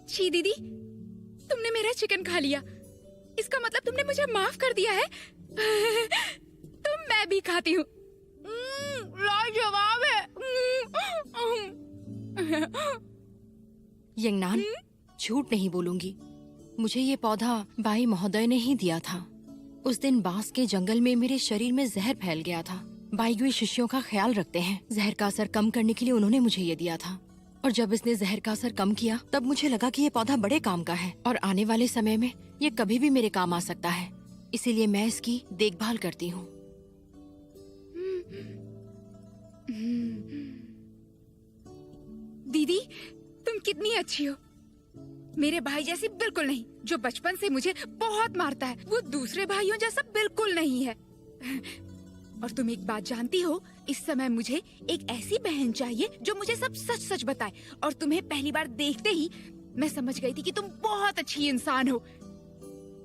छी दीदी, तुमने मेरा चिकन खा लिया, इसका मतलब तुमने मुझे माफ कर दिया है। तो मैं भी खाती हूँ। लाजवाब है। यंगनान, झूठ नहीं बोलूंगी, मुझे ये पौधा बाई महोदय ने ही दिया था। उस दिन बांस के जंगल में मेरे शरीर में जहर फैल गया था। बाई गुई शिष्यों का ख्याल रखते हैं, जहर का असर कम करने के लिए उन्होंने मुझे ये दिया था। और जब इसने जहर का असर कम किया तब मुझे लगा कि ये पौधा बड़े काम का है और आने वाले समय में ये कभी भी मेरे काम आ सकता है, इसीलिए मैं इसकी देखभाल करती हूँ। दीदी, तुम कितनी अच्छी हो। मेरे भाई जैसी बिल्कुल नहीं, जो बचपन से मुझे बहुत मारता है। वो दूसरे भाइयों जैसा बिल्कुल नहीं है। और तुम एक बात जानती हो, इस समय मुझे एक ऐसी बहन चाहिए जो मुझे सब सच सच बताए। और तुम्हें पहली बार देखते ही मैं समझ गई थी कि तुम बहुत अच्छी इंसान हो।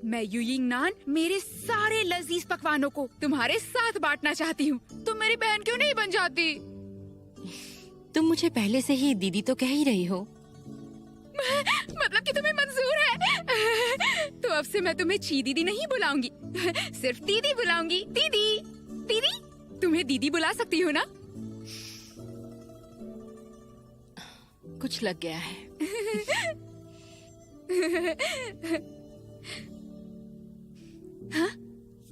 मैं युयिंगनान मेरे सारे लजीज पकवानों को तुम्हारे साथ बांटना चाहती हूँ। तुम मेरी बहन क्यों नहीं बन जाती? तुम मुझे पहले से ही दीदी तो कह ही रही हो। मतलब कि तुम्हें मंजूर है? तो अब से मैं तुम्हें ची दीदी नहीं बुलाऊंगी, सिर्फ दीदी बुलाऊंगी। दीदी, दीदी, तुम्हें दीदी बुला सकती हो ना? कुछ लग गया है। हाँ?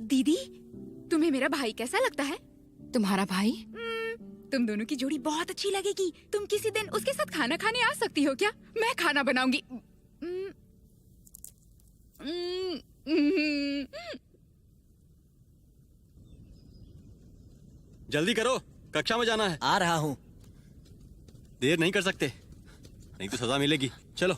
दीदी, तुम्हें मेरा भाई कैसा लगता है? तुम्हारा भाई? तुम दोनों की जोड़ी बहुत अच्छी लगेगी। तुम किसी दिन उसके साथ खाना खाने आ सकती हो क्या? मैं खाना बनाऊंगी। जल्दी करो, कक्षा में जाना है। आ रहा हूँ। देर नहीं कर सकते, नहीं तो सजा मिलेगी। चलो।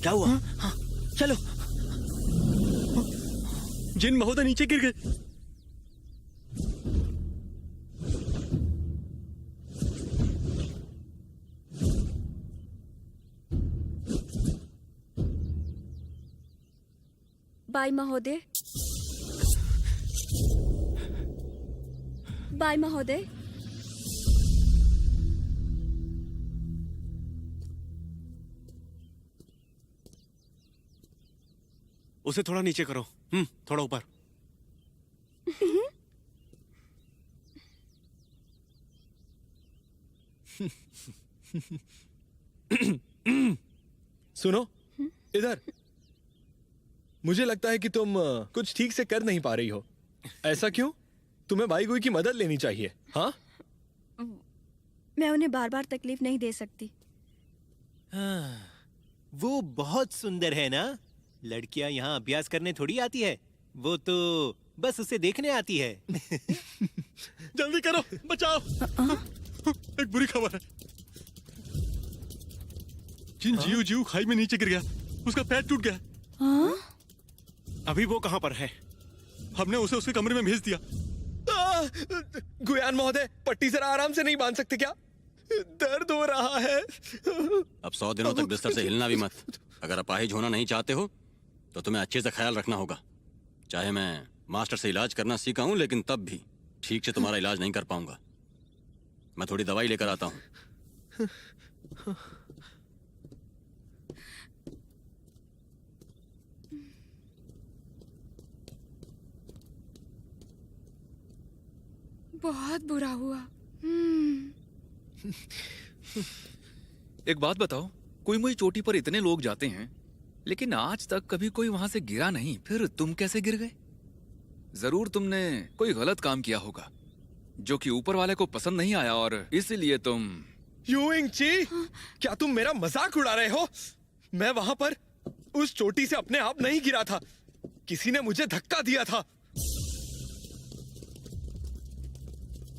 क्या हुआ? चलो। जिन महोदय नीचे गिर गए। बाय महोदय, बाय महोदय। उसे थोड़ा नीचे करो। थोड़ा ऊपर। सुनो, इधर। मुझे लगता है कि तुम कुछ ठीक से कर नहीं पा रही हो। ऐसा क्यों? तुम्हें भाई गुई की मदद लेनी चाहिए। हाँ, मैं उन्हें बार बार तकलीफ नहीं दे सकती। वो बहुत सुंदर है ना। लड़कियां यहाँ अभ्यास करने थोड़ी आती है, वो तो बस उसे देखने आती है। जल्दी करो, बचाओ। एक बुरी खबर है। जिन जीव खाई में नीचे गिर गया, उसका पैर टूट गया। अभी वो कहाँ पर है? हमने उसे उसके कमरे में भेज दिया। गुयान महोदय, पट्टी जरा आराम से नहीं बांध सकते क्या? दर्द हो रहा है। अब 100 दिनों तक बिस्तर से हिलना भी मत। अगर अपाहिज होना नहीं चाहते हो तो तुम्हें अच्छे से ख्याल रखना होगा। चाहे मैं मास्टर से इलाज करना सीखा हूं, लेकिन तब भी ठीक से तुम्हारा इलाज नहीं कर पाऊंगा। मैं थोड़ी दवाई लेकर आता हूं। बहुत बुरा हुआ। एक बात बताओ, कोई मोई चोटी पर इतने लोग जाते हैं लेकिन आज तक कभी कोई वहां से गिरा नहीं, फिर तुम कैसे गिर गए? जरूर तुमने कोई गलत काम किया होगा जो कि ऊपर वाले को पसंद नहीं आया और इसीलिए तुम। यूइंग ची, क्या तुम मेरा मजाक उड़ा रहे हो? मैं वहां पर उस चोटी से अपने आप नहीं गिरा था, किसी ने मुझे धक्का दिया था।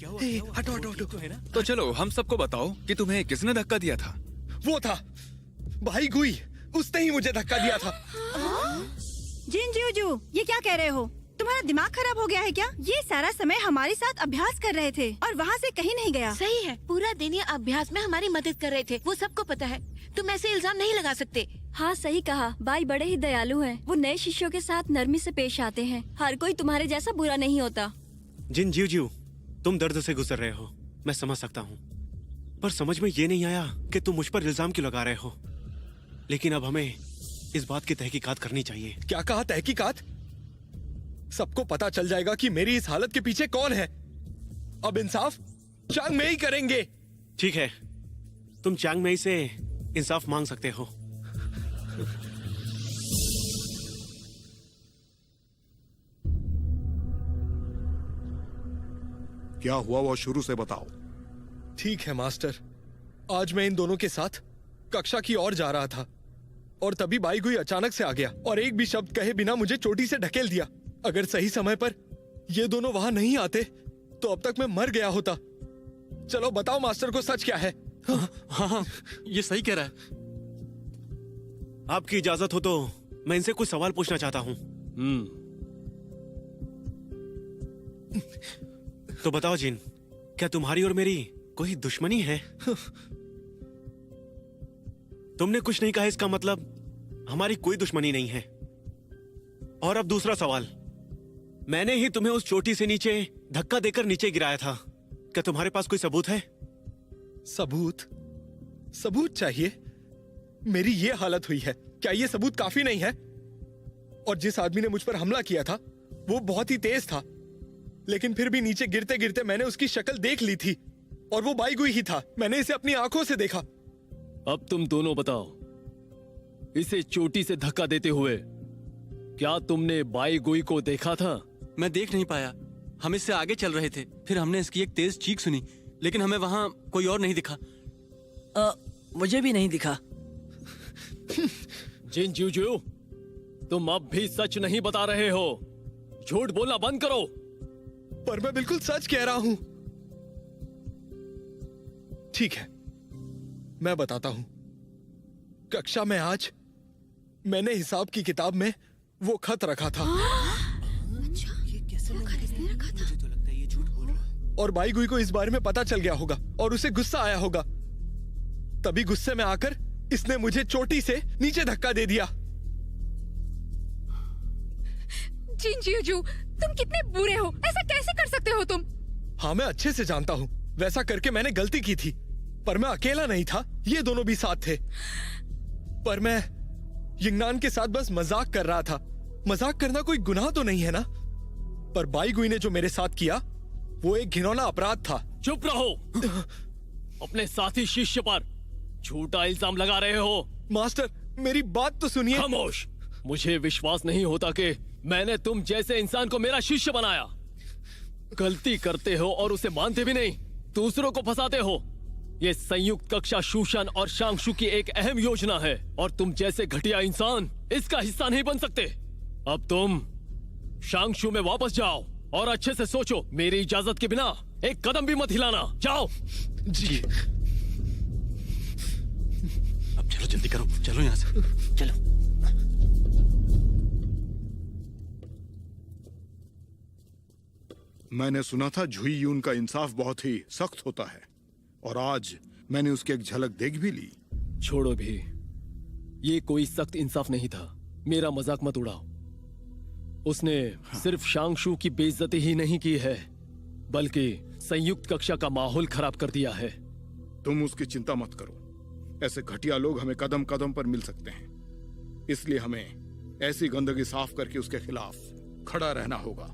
हटो हटो हटो। तो चलो हम सबको बताओ कि तुम्हें किसने धक्का दिया था? वो था भाई गुई, उसने ही मुझे धक्का दिया था। जिन जूजू, ये क्या कह रहे हो? तुम्हारा दिमाग खराब हो गया है क्या? ये सारा समय हमारे साथ अभ्यास कर रहे थे और वहाँ से कहीं नहीं गया। सही है, पूरा दिन ये अभ्यास में हमारी मदद कर रहे थे, वो सबको पता है। तुम ऐसे इल्जाम नहीं लगा सकते। हाँ सही कहा, बाई बड़े ही दयालु हैं। वो नए शिष्यों के साथ नरमी से पेश आते हैं। हर कोई तुम्हारे जैसा बुरा नहीं होता। जिन जीव तुम दर्द से गुजर रहे हो, मैं समझ सकता हूँ, पर समझ में ये नहीं आया कि तुम मुझ पर इल्जाम क्यों लगा रहे हो। लेकिन अब हमें इस बात की तहकीकात करनी चाहिए। क्या कहा तहकीकात? सबको पता चल जाएगा कि मेरी इस हालत के पीछे कौन है। अब इंसाफ चांग में ही करेंगे। ठीक है, तुम चांग मेई से इंसाफ मांग सकते हो। क्या हुआ वो शुरू से बताओ। ठीक है मास्टर, आज मैं इन दोनों के साथ कक्षा की ओर जा रहा था और तभी बाई गुई अचानक से आ गया और एक भी शब्द कहे बिना मुझे चोटी से ढकेल दिया। अगर सही समय पर ये दोनों वहां नहीं आते तो अब तक मैं मर गया होता। चलो बताओ मास्टर को सच क्या है? हाँ, ये सही कह रहा है। आपकी इजाजत हो तो मैं इनसे कुछ सवाल पूछना चाहता हूँ। तो बताओ जिन, क्या तुम्हारी और मेरी कोई दुश्मनी है? तुमने कुछ नहीं कहा, इसका मतलब हमारी कोई दुश्मनी नहीं है। और अब दूसरा सवाल, मैंने ही तुम्हें उस चोटी से नीचे धक्का देकर नीचे गिराया था, क्या तुम्हारे पास कोई सबूत है? सबूत चाहिए? मेरी ये हालत हुई है, क्या ये सबूत काफी नहीं है? और जिस आदमी ने मुझ पर हमला किया था वो बहुत ही तेज था, लेकिन फिर भी नीचे गिरते गिरते मैंने उसकी शक्ल देख ली थी और वो बाई गुई ही था। मैंने इसे अपनी आंखों से देखा। अब तुम दोनों बताओ, इसे चोटी से धक्का देते हुए क्या तुमने बाई गुई को देखा था? मैं देख नहीं पाया, हम इससे आगे चल रहे थे, फिर हमने इसकी एक तेज चीख सुनी, लेकिन हमें वहां कोई और नहीं दिखा। मुझे भी नहीं दिखा। जिन जूजू, तुम अब भी सच नहीं बता रहे हो, झूठ बोलना बंद करो। पर मैं बिल्कुल सच कह रहा हूं। ठीक है, मैं बताता हूं। कक्षा में आज मैंने हिसाब की किताब में वो खत रखा था। ये कैसे लग रहा है? मुझे तो लगता है ये झूठ बोल रहा है। और बाई गुई को इस बारे में पता चल गया होगा और उसे गुस्सा आया होगा, तभी गुस्से में आकर इसने मुझे चोटी से नीचे धक्का दे दिया। जिन जीजू, तुम कितने बुरे हो, ऐसा कैसे कर सकते हो तुम? हाँ, मैं अच्छे से जानता हूँ, वैसा करके मैंने गलती की थी, पर मैं अकेला नहीं था, ये दोनों भी साथ थे। पर मैं यिंगनान के साथ बस मजाक कर रहा था। मजाक करना कोई गुनाह तो नहीं है ना? पर बाई गुई ने जो मेरे साथ किया वो एक घिनौना अपराध था। चुप रहो। अपने साथी शिष्य पर झूठा इल्जाम लगा रहे हो। मास्टर, मेरी बात तो सुनिए। खामोश। मुझे विश्वास नहीं होता कि मैंने तुम जैसे इंसान को मेरा शिष्य बनाया। गलती करते हो और उसे मानते भी नहीं, दूसरों को फंसाते हो। ये संयुक्त कक्षा शूशन और शांगशु की एक अहम योजना है और तुम जैसे घटिया इंसान इसका हिस्सा नहीं बन सकते। अब तुम शांगशु में वापस जाओ और अच्छे से सोचो। मेरी इजाजत के बिना एक कदम भी मत हिलाना। जाओ। जी। अब चलो, जल्दी करो, चलो यहाँ से। चलो। मैंने सुना था झुई यून का इंसाफ बहुत ही सख्त होता है और आज मैंने उसकी एक झलक देख भी ली। छोड़ो भी, ये कोई सख्त इंसाफ नहीं था। मेरा मजाक मत उड़ाओ। उसने सिर्फ शांगशु की बेइज्जती ही नहीं की है, बल्कि संयुक्त कक्षा का माहौल खराब कर दिया है। तुम उसकी चिंता मत करो। ऐसे घटिया लोग हमें कदम कदम पर मिल सकते हैं, इसलिए हमें ऐसी गंदगी साफ करके उसके खिलाफ खड़ा रहना होगा।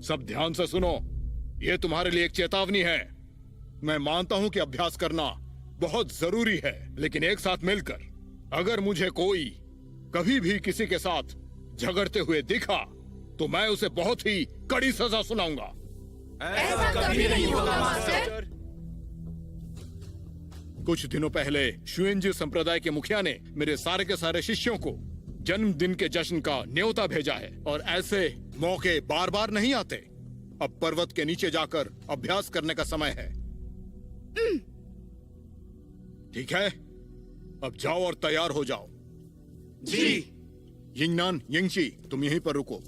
सब ध्यान से सुनो, ये तुम्हारे लिए एक चेतावनी है। मैं मानता हूं कि अभ्यास करना बहुत जरूरी है, लेकिन एक साथ मिलकर अगर मुझे कोई कभी भी किसी के साथ झगड़ते हुए दिखा तो मैं उसे बहुत ही कड़ी सजा सुनाऊंगा। ऐसा कभी नहीं होगा मास्टर। कुछ दिनों पहले शुएनजी संप्रदाय के मुखिया ने मेरे सारे के सारे शिष्यों को जन्मदिन के जश्न का न्योता भेजा है और ऐसे मौके बार बार नहीं आते। अब पर्वत के नीचे जाकर अभ्यास करने का समय है। ठीक है, अब जाओ और तैयार हो जाओ। जी। यिंगनान, यिंगची, तुम यहीं पर रुको।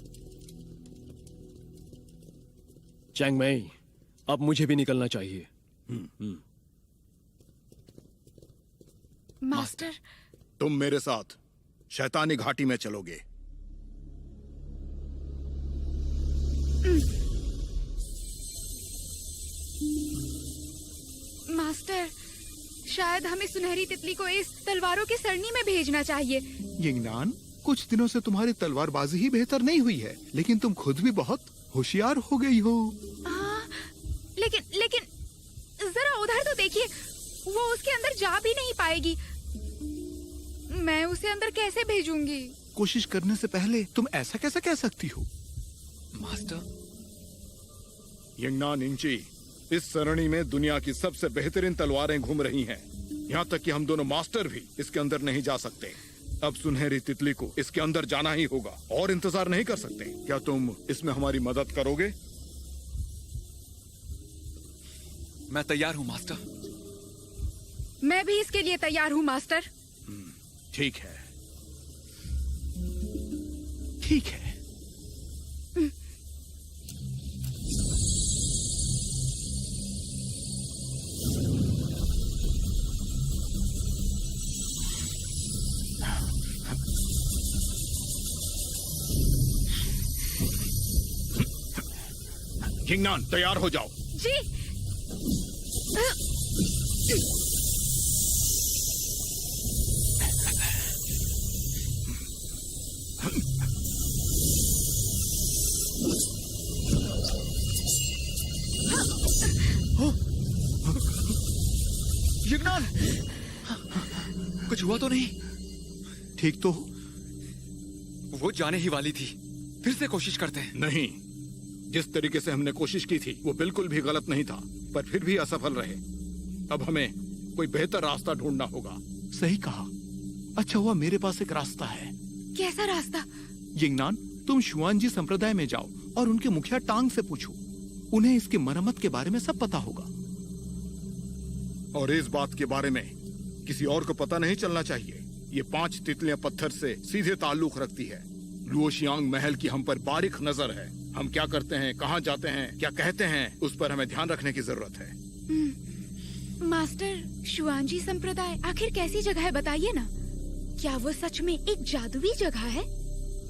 चैंग मई, अब मुझे भी निकलना चाहिए। मास्टर, तुम मेरे साथ शैतानी घाटी में चलोगे। मास्टर, शायद हमें सुनहरी तितली को इस तलवारों की सरनी में भेजना चाहिए। यिंगनान, कुछ दिनों से तुम्हारी तलवारबाजी ही बेहतर नहीं हुई है, लेकिन तुम खुद भी बहुत होशियार हो गई हो। लेकिन जरा उधर तो देखिए, वो उसके अंदर जा भी नहीं पाएगी। मैं उसे अंदर कैसे भेजूंगी? कोशिश करने से पहले तुम ऐसा कैसे कह सकती हो? मास्टर, यिंगनान, यिंगची, इस सरणी में दुनिया की सबसे बेहतरीन तलवारें घूम रही हैं। यहाँ तक कि हम दोनों मास्टर भी इसके अंदर नहीं जा सकते। अब सुनहरी तितली को इसके अंदर जाना ही होगा और इंतजार नहीं कर सकते। क्या तुम इसमें हमारी मदद करोगे? मैं तैयार हूँ मास्टर। मैं भी इसके लिए तैयार हूँ मास्टर। ठीक है, ठीक है। यिंगनान, तैयार हो जाओ। जी। यिंगनान, कुछ हुआ तो नहीं? ठीक तो हो? वो जाने ही वाली थी, फिर से कोशिश करते हैं। नहीं, जिस तरीके से हमने कोशिश की थी वो बिल्कुल भी गलत नहीं था, पर फिर भी असफल रहे। अब हमें कोई बेहतर रास्ता ढूंढना होगा। सही कहा। अच्छा हुआ मेरे पास एक रास्ता है। कैसा रास्ता? यिंगनान, तुम शुआनजी संप्रदाय में जाओ और उनके मुखिया टांग से पूछो। उन्हें इसकी मरम्मत के बारे में सब पता होगा। और इस बात के बारे में किसी और को पता नहीं चलना चाहिए। ये 5 तितलियां पत्थर से सीधे ताल्लुक रखती है। लुओशियांग महल की हम पर बारीक नजर है। हम क्या करते हैं, कहाँ जाते हैं, क्या कहते हैं, उस पर हमें ध्यान रखने की जरूरत है। मास्टर, शुआनजी संप्रदाय आखिर कैसी जगह है बताइए ना। क्या वो सच में एक जादुई जगह है?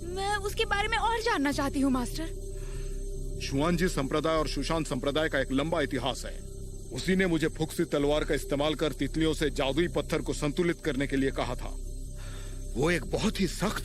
मैं उसके बारे में और जानना चाहती हूँ मास्टर। शुआनजी संप्रदाय और सुशांत संप्रदाय का एक लंबा इतिहास है। उसी ने मुझे फुक्सी तलवार का इस्तेमाल कर तितलियों से जादुई पत्थर को संतुलित करने के लिए कहा था। वो एक बहुत ही सख्त